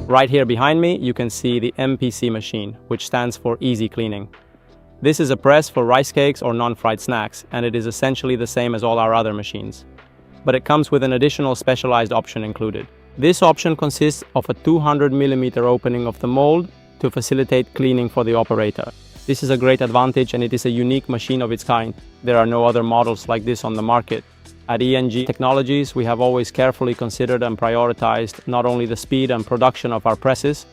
Right here behind me, you can see the MPC machine, which stands for Easy Cleaning. This is a press for rice cakes or non-fried snacks, and it is essentially the same as all our other machines. But it comes with an additional specialized option included. This option consists of a 200mm opening of the mold to facilitate cleaning for the operator. This is a great advantage, and it is a unique machine of its kind. There are no other models like this on the market. At Engi Technologies, we have always carefully considered and prioritized not only the speed and production of our presses,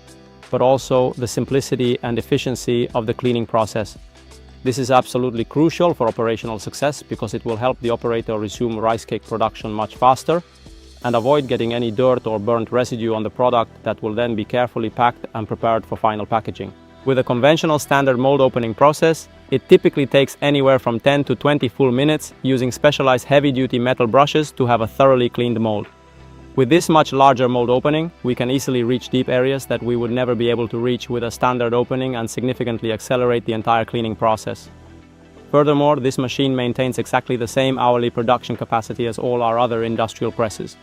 but also the simplicity and efficiency of the cleaning process. This is absolutely crucial for operational success because it will help the operator resume rice cake production much faster and avoid getting any dirt or burnt residue on the product that will then be carefully packed and prepared for final packaging. With a conventional standard mold opening process, it typically takes anywhere from 10 to 20 full minutes using specialized heavy-duty metal brushes to have a thoroughly cleaned mold. With this much larger mold opening, we can easily reach deep areas that we would never be able to reach with a standard opening and significantly accelerate the entire cleaning process. Furthermore, this machine maintains exactly the same hourly production capacity as all our other industrial presses.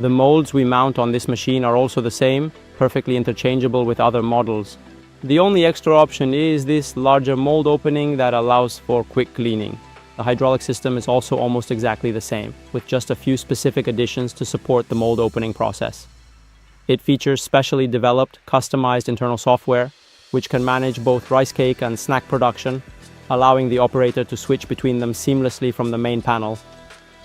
The molds we mount on this machine are also the same, perfectly interchangeable with other models. The only extra option is this larger mold opening that allows for quick cleaning. The hydraulic system is also almost exactly the same, with just a few specific additions to support the mold opening process. It features specially developed, customized internal software, which can manage both rice cake and snack production, allowing the operator to switch between them seamlessly from the main panel.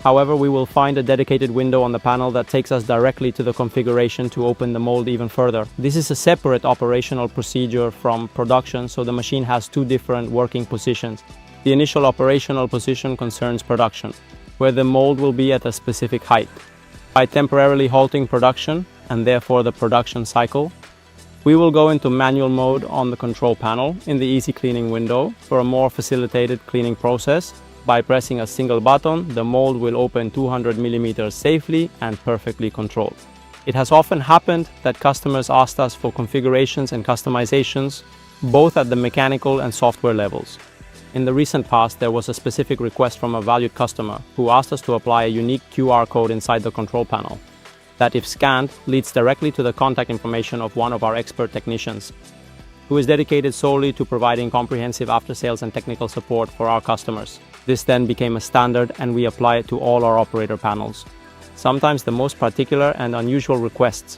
However, we will find a dedicated window on the panel that takes us directly to the configuration to open the mold even further. This is a separate operational procedure from production, so the machine has two different working positions. The initial operational position concerns production, where the mold will be at a specific height. By temporarily halting production, and therefore the production cycle, we will go into manual mode on the control panel in the Easy Cleaning window for a more facilitated cleaning process. By pressing a single button, the mold will open 200mm safely and perfectly controlled. It has often happened that customers asked us for configurations and customizations, both at the mechanical and software levels. In the recent past, there was a specific request from a valued customer who asked us to apply a unique QR code inside the control panel that, if scanned, leads directly to the contact information of one of our expert technicians, who is dedicated solely to providing comprehensive after-sales and technical support for our customers. This then became a standard, and we apply it to all our operator panels. Sometimes the most particular and unusual requests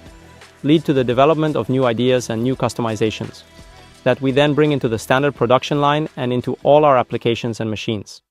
lead to the development of new ideas and new customizations that we then bring into the standard production line and into all our applications and machines.